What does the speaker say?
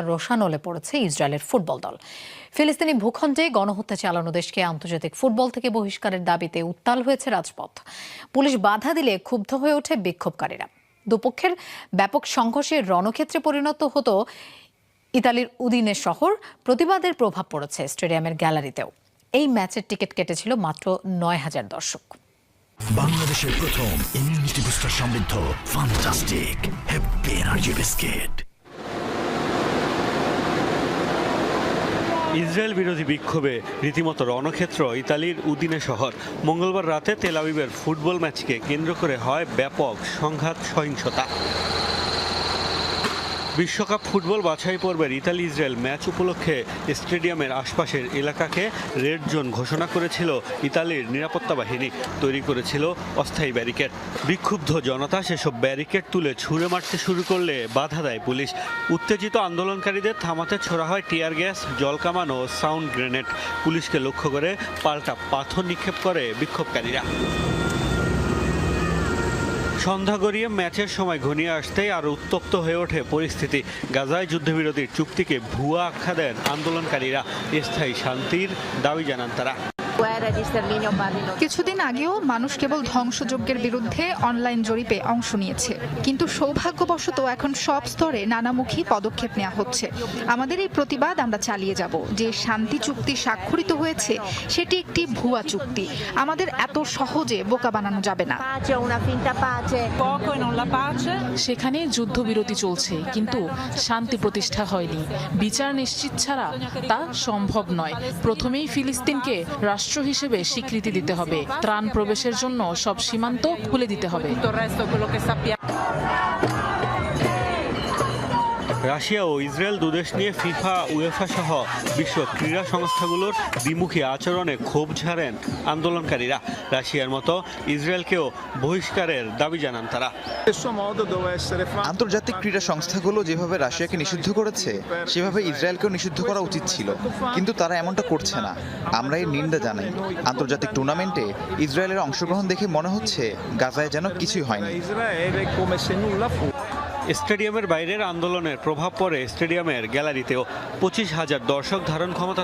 রোষানলে পড়েছে ইসরায়েলের ফুটবল দল। ফিলিস্তিনি ভূখণ্ডে গণহত্যা চালানো দেশকে আন্তর্জাতিক ফুটবল থেকে বহিষ্কারের দাবিতে উত্তাল হয়েছে রাজপথ। পুলিশ বাধা দিলে ক্ষুব্ধ হয়ে ওঠে বিক্ষোভকারীরা। দুপক্ষের ব্যাপক সংঘর্ষে রণক্ষেত্রে পরিণত হতো ইতালির উদিনে শহর। প্রতিবাদের প্রভাব পড়েছে স্টেডিয়ামের গ্যালারিতেও। এই ম্যাচের টিকিট কেটেছিল মাত্র ৯,০০০ দর্শক। বাংলাদেশের প্রথম ইমিউনিটি বুস্টার সমৃদ্ধ fantastic happy energy biscuit. Israel বিরোধী বিক্ষোভে রীতিমতো রণক্ষেত্র ইতালির উদিনে শহর। মঙ্গলবার রাতে তেল আবিবের ফুটবল ম্যাচকে কেন্দ্র করে হয় ব্যাপক সংঘাত সহিংসতা। বিশ্বকাপ ফুটবল বাছাই পর্বের ইতালি ইসরায়েল ম্যাচ উপলক্ষে স্টেডিয়ামের আশপাশের এলাকাকে রেড জোন ঘোষণা করেছিল ইতালির নিরাপত্তা বাহিনী। তৈরি করেছিল অস্থায়ী ব্যারিকেড। বিক্ষুব্ধ জনতা সেসব ব্যারিকেড তুলে ছুঁড়ে মারতে শুরু করলে বাধা দেয় পুলিশ। উত্তেজিত আন্দোলনকারীদের থামাতে ছোড়া হয় টিয়ার গ্যাস, জল কামান ও সাউন্ড গ্রেনেড। পুলিশকে লক্ষ্য করে পাল্টা পাথর নিক্ষেপ করে বিক্ষোভকারীরা। সন্ধ্যা গড়িয়ে ম্যাচের সময় ঘনিয়ে আসতেই আরও উত্তপ্ত হয়ে ওঠে পরিস্থিতি। গাজায় যুদ্ধবিরতির চুক্তিকে ভুয়া আখ্যা দেন আন্দোলনকারীরা। স্থায়ী শান্তির দাবি জানান তারা। কিছুদিন আগেও মানুষ কেবল ধ্বংসযজ্ঞের বিরুদ্ধে অনলাইন জরিপে অংশ নিয়েছে, কিন্তু সৌভাগ্যবশত এখন সব স্তরে নানামুখী পদক্ষেপ নেওয়া হচ্ছে। আমাদের এই প্রতিবাদ আমরা চালিয়ে যাব। যে শান্তি চুক্তি স্বাক্ষরিত হয়েছে সেটি একটি ভুয়া চুক্তি। আমাদের এত সহজে বোকা বানানো যাবে না। সেখানে যুদ্ধবিরতি চলছে, কিন্তু শান্তি প্রতিষ্ঠা হয়নি। বিচার নিশ্চিত ছাড়া তা সম্ভব নয়। প্রথমেই ফিলিস্তিনকে রাষ্ট্র হিসেবে স্বীকৃতি দিতে হবে। ত্রাণ প্রবেশের জন্য সব সীমান্ত খুলে দিতে হবে। রাশিয়া ও ইসরায়েল দুদেশ নিয়ে ফিফা, উয়েফা সহ বিশ্ব ক্রীড়া সংস্থাগুলোর দ্বিমুখী আচরণে ক্ষোভ ঝাড়েন আন্দোলনকারীরা। রাশিয়ার মতো ইসরায়েলকেও বহিষ্কারের দাবি জানান তারা। আন্তর্জাতিক ক্রীড়া সংস্থাগুলো যেভাবে রাশিয়াকে নিষিদ্ধ করেছে সেভাবে ইসরায়েলকেও নিষিদ্ধ করা উচিত ছিল, কিন্তু তারা এমনটা করছে না। আমরা এর নিন্দা জানাই। আন্তর্জাতিক টুর্নামেন্টে ইসরায়েলের অংশগ্রহণ দেখে মনে হচ্ছে গাজায় যেন কিছুই হয়নি। স্টেডিয়ামের বাইরের আন্দোলনের প্রভাব পড়ে স্টেডিয়ামের গ্যালারিতেও। 25,000 দর্শক ধারণ ক্ষমতা